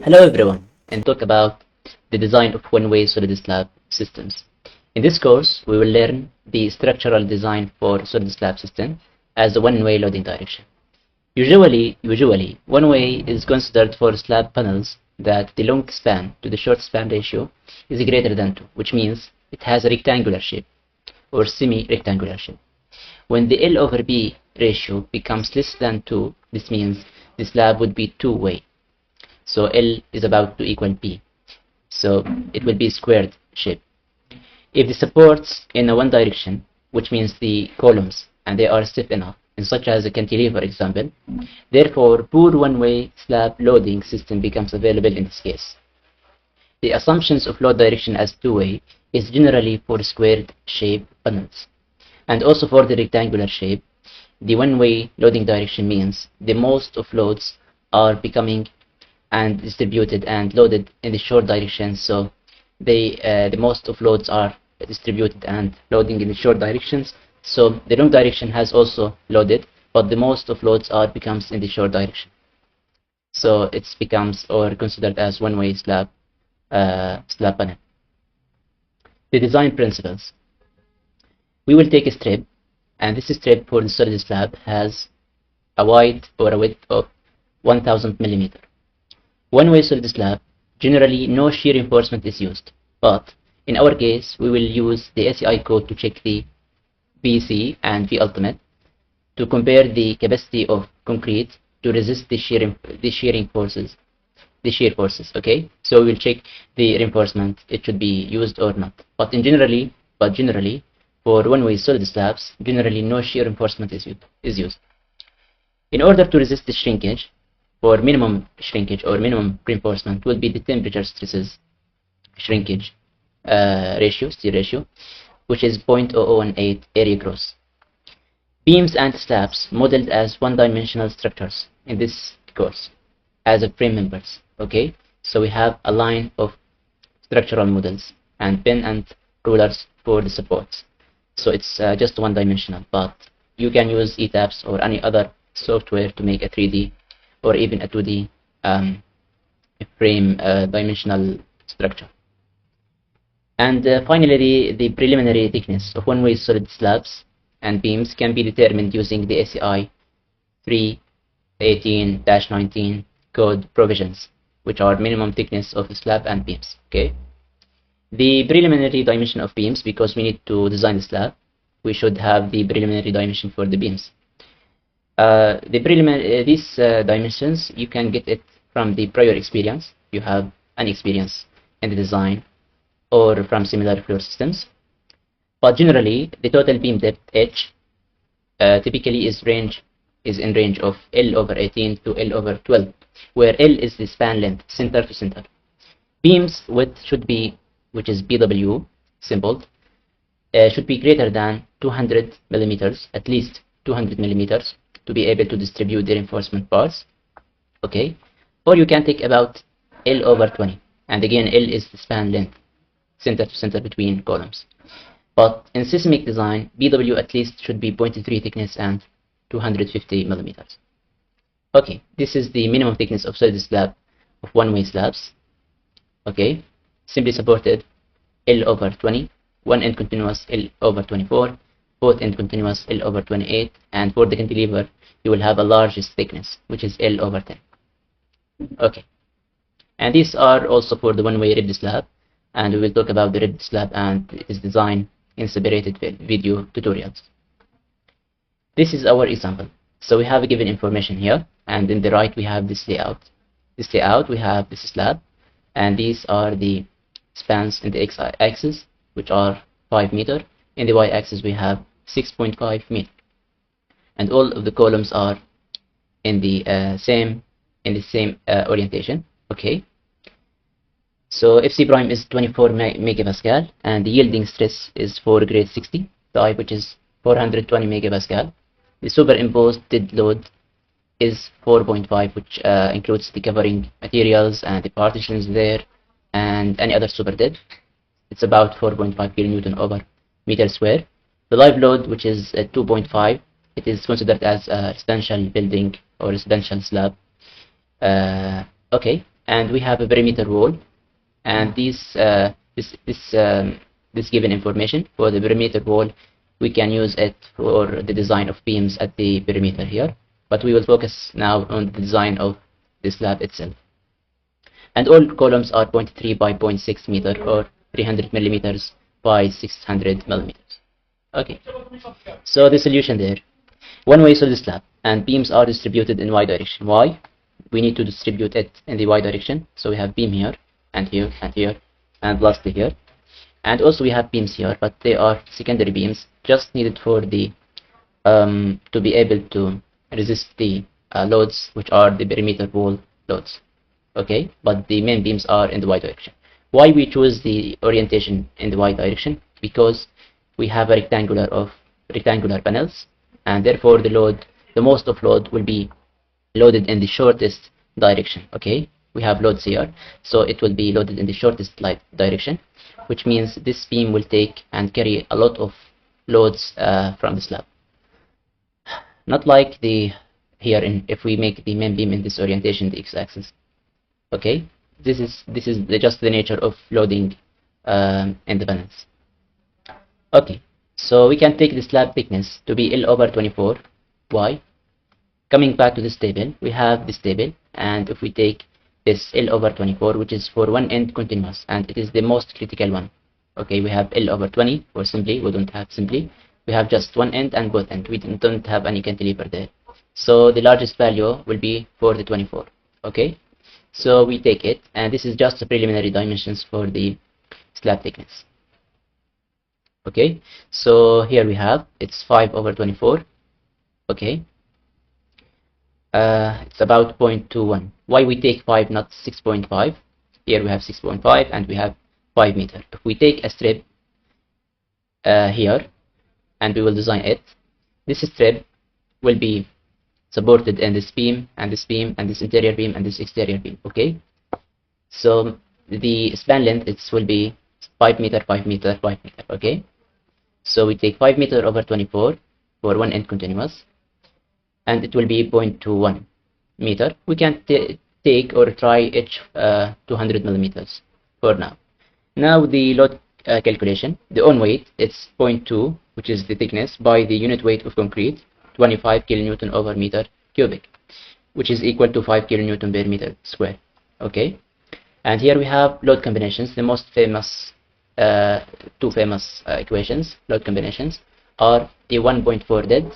Hello everyone, and talk about the design of one-way solid slab systems. In this course, we will learn the structural design for solid slab system as a one-way loading direction. Usually, one-way is considered for slab panels that the long span to the short span ratio is greater than 2, which means it has a rectangular shape or semi-rectangular shape. When the L over B ratio becomes less than 2, this means the slab would be two-way. So L is about to equal B. So it will be squared shape. If the supports in a one direction, which means the columns, and they are stiff enough, in such as a cantilever example, therefore poor one-way slab loading system becomes available in this case. The assumptions of load direction as two-way is generally for squared shape panels. And also for the rectangular shape, the one-way loading direction means the most of loads are becoming and distributed and loaded in the short direction, so the most of loads are distributed and loading in the short directions, so the long direction has also loaded, but the most of loads are becomes in the short direction, so it becomes or considered as one-way slab panel. The design principles: we will take a strip, and this strip for the solid slab has a width or a width of 1000 millimeter. One-way solid slab, generally no shear reinforcement is used, but in our case we will use the SEI code to check the VC and V ultimate to compare the capacity of concrete to resist the shear forces. Okay, so we will check the reinforcement, it should be used or not. But generally for one-way solid slabs, generally no shear reinforcement is used. In order to resist the shrinkage, for minimum shrinkage or minimum reinforcement will be the temperature stresses shrinkage ratio, which is 0.0018 area gross. Beams and slabs modeled as one-dimensional structures in this course as a frame members. Okay, so we have a line of structural models and pen and rulers for the supports. So it's just one-dimensional, but you can use ETABS or any other software to make a 3D or even a 2D frame dimensional structure. And finally, the preliminary thickness of one-way solid slabs and beams can be determined using the SEI 318-19 code provisions, which are minimum thickness of the slab and beams. Okay. The preliminary dimension of beams, because we need to design the slab, we should have the preliminary dimension for the beams. These dimensions, you can get it from the prior experience. You have an experience in the design or from similar floor systems. But generally, the total beam depth H typically is in range of L over 18 to L over 12, where L is the span length, center to center. Beams width should be, which is BW, symboled, should be greater than 200 millimeters, at least 200 millimeters, to be able to distribute the reinforcement bars. Okay, or you can take about L over 20, and again L is the span length, center to center between columns. But in seismic design, BW at least should be 0.3 thickness and 250 millimeters. Okay, this is the minimum thickness of solid slab of one-way slabs. Okay, simply supported L over 20, one end continuous L over 24, both end continuous L over 28, and for the cantilever you will have a largest thickness, which is L over 10. Okay, and these are also for the one-way ribbed slab, and we will talk about the ribbed slab and its design in separated video tutorials. This is our example. So we have a given information here, and in the right we have this layout. This layout, we have this slab, and these are the spans in the x-axis, which are 5 meter. In the y-axis we have 6.5 meter, and all of the columns are in the same orientation. Okay, so FC prime is 24 megapascal, and the yielding stress is for grade 60 type, which is 420 megapascal. The superimposed dead load is 4.5, which includes the covering materials and the partitions there and any other super dead. It's about 4.5 kilonewton over meter square. The live load, which is 2.5, it is considered as a residential building or residential slab. Okay, and we have a perimeter wall, and this given information for the perimeter wall, we can use it for the design of beams at the perimeter here, but we will focus now on the design of the slab itself. And all columns are 0.3 by 0.6 meter, or 300 millimeters by 600 millimeters. Okay, so the solution there: one-way solid slab, and beams are distributed in y direction. Why? We need to distribute it in the y direction, so we have beam here and here and here and lastly here, and also we have beams here, but they are secondary beams just needed for the to be able to resist the loads, which are the perimeter wall loads. Okay, but the main beams are in the y direction. Why we choose the orientation in the y direction? Because we have a rectangular panels, and therefore the most of load will be loaded in the shortest direction. Okay, we have loads here, so it will be loaded in the shortest direction, which means this beam will take and carry a lot of loads from the slab. Not like the here if we make the main beam in this orientation, the x-axis. Okay, this is just the nature of loading in the panels. Okay, so we can take the slab thickness to be L/24. Why? Coming back to this table, we have this table, and if we take this L/24, which is for one end continuous, and it is the most critical one. Okay, we have L/20, or simply, we don't have simply, we have just one end and both ends. We don't have any cantilever there. So the largest value will be for the 24. Okay, so we take it, and this is just the preliminary dimensions for the slab thickness. Okay, so here we have, it's 5/24. Okay, it's about 0.21. Why we take 5, not 6.5? Here we have 6.5 and we have 5 meter. If we take a strip here, and we will design it, this strip will be supported in this beam and this beam and this interior beam and this exterior beam. Okay, so the span length will be 5 meter, 5 meter, 5 meter. Okay, so we take 5 meter over 24 for one end continuous, and it will be 0.21 meter. We can take or try each 200 millimeters for now. Now the load calculation, the own weight, it's 0.2, which is the thickness, by the unit weight of concrete, 25 kilonewton over meter cubic, which is equal to 5 kilonewton per meter square. Okay, and here we have load combinations. The most famous two famous equations, load combinations, are the 1.4 dead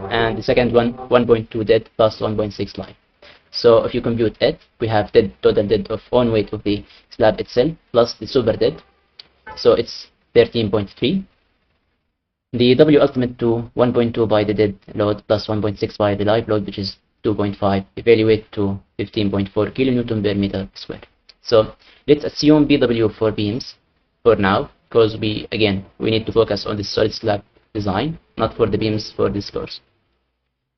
and the second one 1.2 dead plus 1.6 live. So if you compute it, we have total dead of own weight of the slab itself plus the super dead, so it's 13.3. The W ultimate to 1.2 by the dead load plus 1.6 by the live load, which is 2.5, evaluate to 15.4 kilonewton per meter square. So let's assume BW for beams for now, because we need to focus on the solid slab design, not for the beams for this course.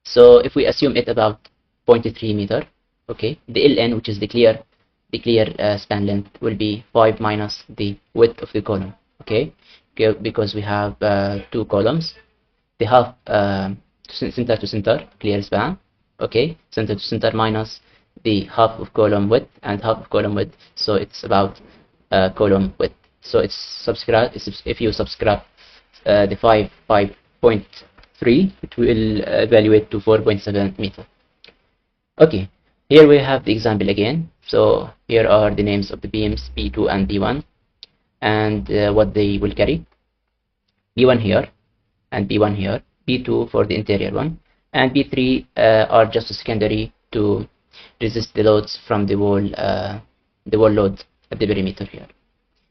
So if we assume it about 0.3 meter, okay, the LN, which is the clear span length, will be 5 minus the width of the column. Okay, because we have two columns, the half center to center clear span, okay, center to center minus the half of column width and half of column width, so it's about column width. So it's if you subscribe the 5.3, it will evaluate to 4.7 meter. Okay, here we have the example again. So here are the names of the beams B2 and B1, and what they will carry. B1 here and B1 here, B2 for the interior one, and B3 are just secondary to resist the loads from the wall load at the perimeter here.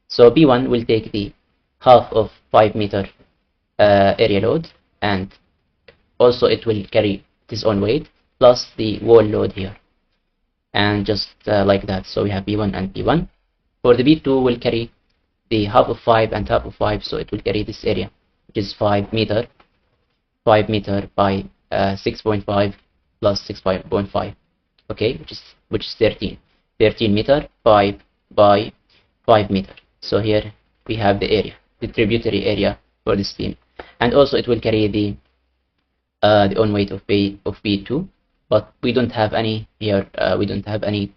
So B1 will take the half of 5 meter area load, and also it will carry its own weight plus the wall load here, and just like that. So we have B1 and B1. For the B2 will carry the half of 5 and half of 5, so it will carry this area, which is 5 meter by 6.5 plus 6.5, okay, which is 13 meter by 5 meter. So here we have the area, the tributary area for this beam, and also it will carry the own weight of B2, but we don't have any here. We don't have any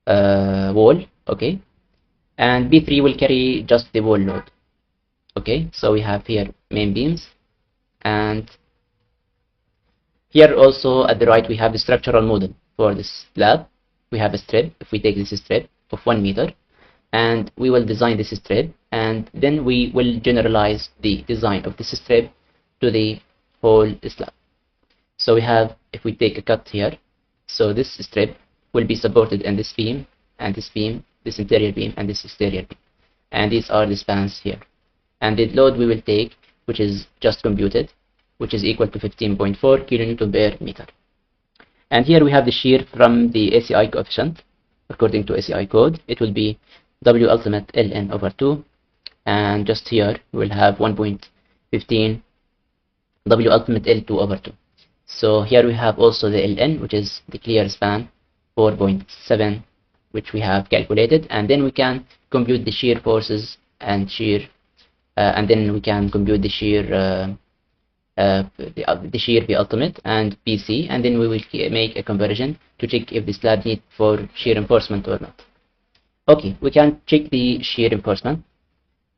wall, okay, and B3 will carry just the wall load. Okay, so we have here main beams, and here also at the right we have the structural model for this slab. We have a strip. If we take this strip of 1 meter, and we will design this strip, and then we will generalize the design of this strip to the whole slab. So we have, if we take a cut here, so this strip will be supported in this beam, and this beam, this interior beam, and this exterior beam, and these are the spans here. And the load we will take, which is just computed, which is equal to 15.4 kilonewton per meter. And here we have the shear from the ACI coefficient. According to ACI code, it will be W ultimate ln over 2, and just here we will have 1.15 W ultimate L2 over 2. So here we have also the ln, which is the clear span 4.7, which we have calculated, and then we can compute the shear forces and shear, and then we can compute the shear the shear V ultimate and PC, and then we will make a comparison to check if the slab needs for shear reinforcement or not. Okay, we can check the shear reinforcement.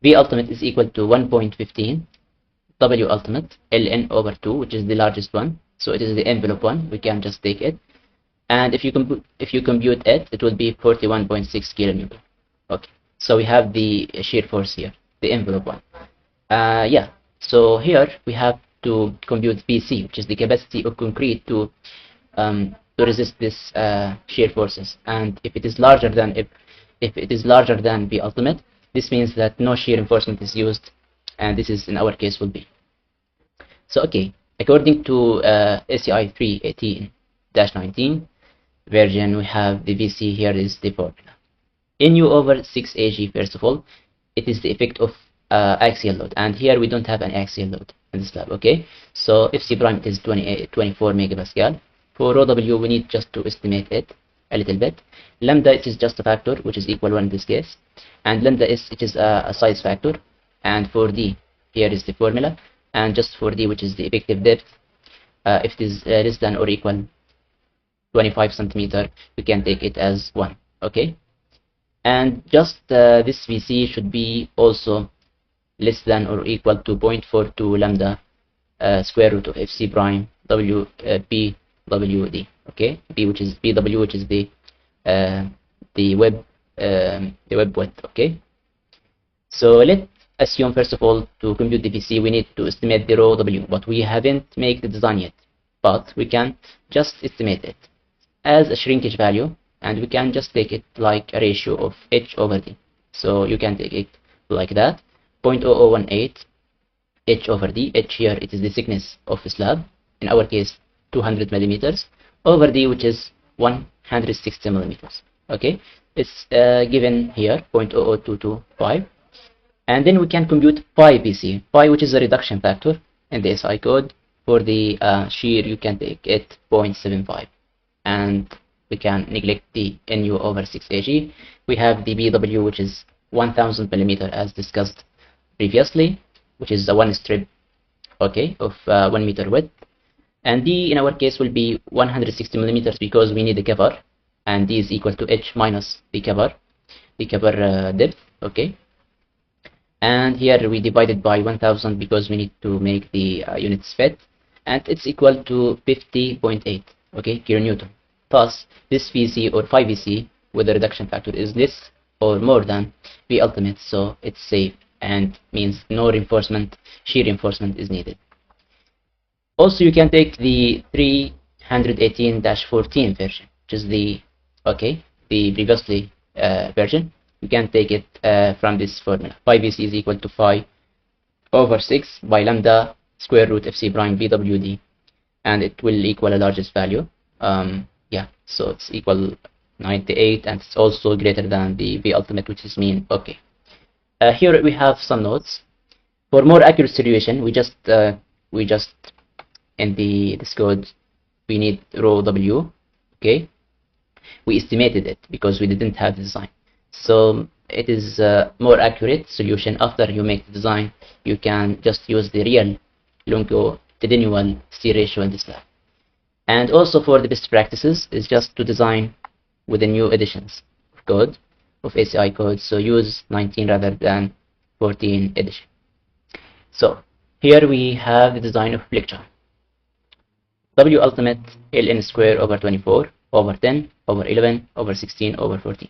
V ultimate is equal to 1.15 W ultimate ln over 2, which is the largest one, so it is the envelope one. We can just take it, and if you compute it, it will be 41.6 kilonewton. Okay, so we have the shear force here, the envelope one. Yeah, so here we have to compute PC, which is the capacity of concrete to resist this shear forces. And if it is larger than if it is larger than V ultimate, this means that no shear reinforcement is used, and this is in our case will be. So okay, according to ACI 318-19 version, we have the VC here is the formula. Nu over 6 Ag, first of all, it is the effect of axial load, and here we don't have an axial load in the slab. Okay, so FC prime is 24 megapascal. For rho W we need just to estimate it a little bit. Lambda, it is just a factor which is equal 1 in this case, and lambda is, it is a size factor, and for D here is the formula, and just for D, which is the effective depth, if it is less than or equal 25 centimeter, we can take it as 1. Okay, and just this VC should be also less than or equal to 0.42 lambda square root of FC prime W P WD. Okay, B, which is BW, which is the web width. Okay, so let's assume first of all, to compute the VC we need to estimate the rho W, but we haven't made the design yet, but we can just estimate it as a shrinkage value, and we can just take it like a ratio of H over D. So you can take it like that, 0.0018 H over D. H here, it is the thickness of the slab, in our case 200 millimeters, over D, which is 160 millimeters. Okay, it's given here 0.00225, and then we can compute pi BC, pi, which is a reduction factor in the SI code. For the shear, you can take it 0.75, and we can neglect the Nu over 6 Ag. We have the BW, which is 1000 millimeter as discussed previously, which is the one strip, okay, of 1 meter width, and D in our case will be 160 millimeters because we need a cover, and D is equal to H minus the cover depth. Okay, and here we divided by 1000 because we need to make the units fit, and it's equal to 50.8, okay, kilonewton. Thus this VC or 5VC with the reduction factor is less or more than V ultimate, so it's safe and means no reinforcement, shear reinforcement is needed. Also, you can take the 318-14 version, which is the previously version. You can take it from this formula. Pi VC is equal to 5 over 6 by lambda square root FC prime BWD, and it will equal a largest value. Yeah, so it's equal 98, and it's also greater than the V ultimate, which is mean. Okay. Here we have some notes. For more accurate solution, we just in this code we need rho W. Okay, we estimated it because we didn't have the design, so it is a more accurate solution. After you make the design, you can just use the real longitudinal shear ratio in this slab. And also for the best practices is just to design with the new additions. code, of ACI code, so use 19 rather than 14 edition. So here we have the design of Flexural. W ultimate ln square over 24 over 10 over 11 over 16 over 14.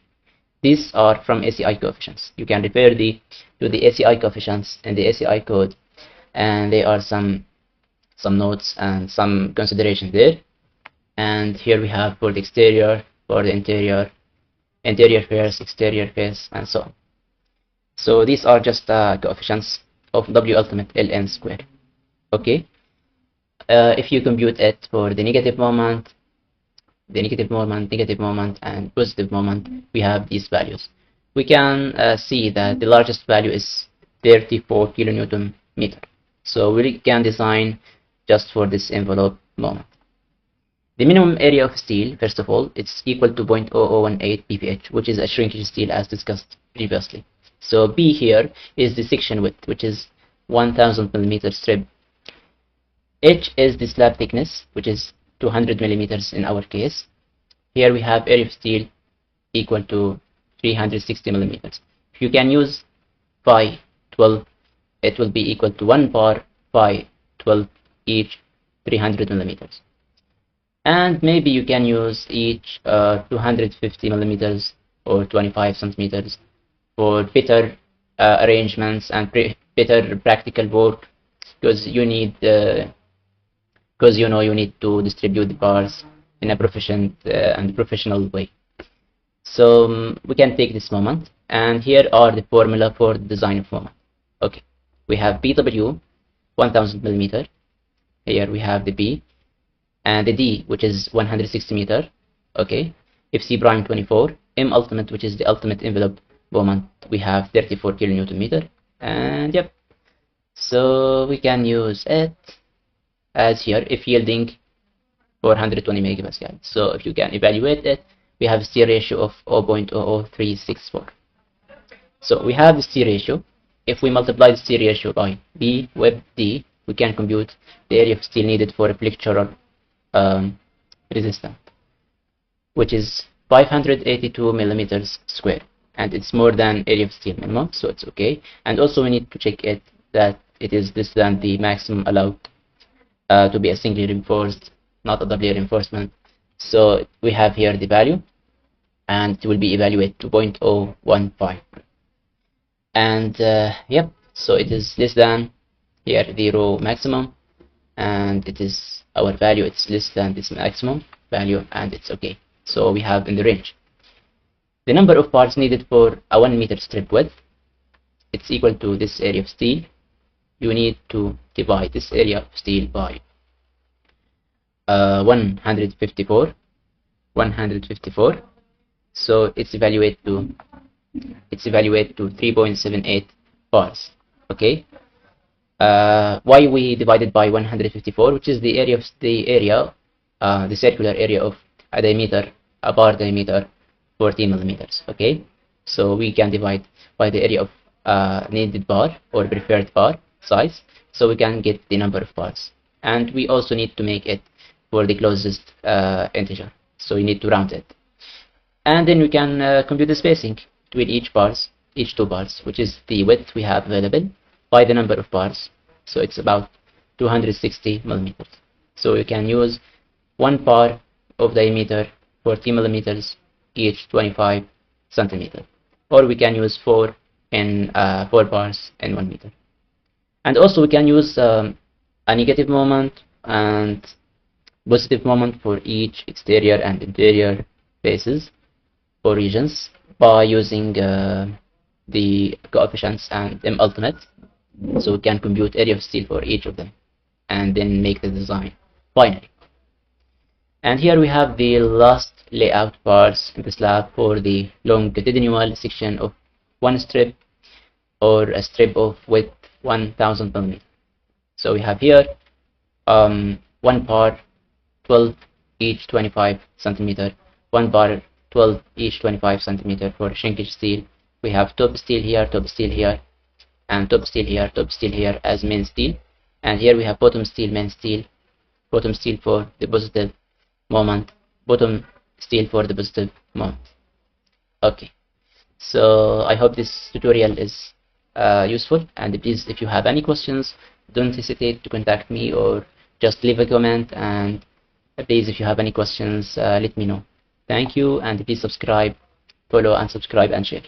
These are from ACI coefficients. You can refer to the ACI coefficients in the ACI code, and there are some notes and some considerations there. And here we have for the exterior, for the interior face, exterior face, and so on. So these are just coefficients of W ultimate ln square. Okay. If you compute it for the negative moment, negative moment, and positive moment, we have these values. We can see that the largest value is 34 kilonewton meter. So we can design just for this envelope moment. The minimum area of steel, first of all, it's equal to 0.0018 pph, which is a shrinkage steel as discussed previously. So B here is the section width, which is 1000 millimeter strip. H is the slab thickness, which is 200 millimeters in our case. Here we have area of steel equal to 360 millimeters. If you can use pi 12, it will be equal to 1 bar pi 12 each 300 millimeters. And maybe you can use each 250 millimeters or 25 centimeters for better arrangements and better practical work, because you need you need to distribute the bars in a proficient and professional way. So we can take this moment, and here are the formula for the design of moment. Okay, we have BW 1000 millimeter. Here we have the B and the D, which is 160 meter. Okay, if C prime 24, M ultimate, which is the ultimate envelope moment, we have 34 kilonewton meter. And yep, so we can use it as here if yielding 420 megapascal. So if you can evaluate it, we have a steer ratio of 0.00364. So we have the steer ratio. If we multiply the steer ratio by B with D, we can compute the area of steel needed for a flexural resistance, which is 582 millimeters square, and it's more than area of steel minimum, so it's okay. And also we need to check it that it is less than the maximum allowed to be a singly reinforced, not a doubly reinforcement. So we have here the value, and it will be evaluated to 0.015. And yep, so it is less than here the row maximum, and it is our value, it's less than this maximum value, and it's okay. So we have in the range. The number of parts needed for a 1 meter strip width, it's equal to this area of steel. You need to divide this area of steel by 154. So it's evaluated to 3.78 bars. Okay. Why we divided by 154, which is the area of the circular area of a bar diameter 14 millimeters. Okay, so we can divide by the area of needed bar or preferred bar size, so we can get the number of bars. And we also need to make it for the closest integer, so we need to round it. And then we can compute the spacing between each two bars, which is the width we have available, by the number of bars. So it's about 260 millimeters. So you can use 1 bar of diameter 40 millimeters each 25 centimeter, or we can use 4 bars in 1 meter. And also we can use a negative moment and positive moment for each exterior and interior faces or regions by using the coefficients and M ultimate. So we can compute area of steel for each of them and then make the design finally. And here we have the last layout parts in the slab for the longitudinal section of one strip or a strip of width 1000 millimeters. So we have here 1 bar 12 each 25 centimeter, 1 bar 12 each 25 centimeter for shrinkage steel. We have top steel here, and top steel here as main steel. And here we have bottom steel, main steel, bottom steel for the positive moment, bottom steel for the positive moment. Okay, so I hope this tutorial is useful, and please, if you have any questions, don't hesitate to contact me or just leave a comment, and please, if you have any questions, let me know. Thank you, and please subscribe, follow and subscribe and share.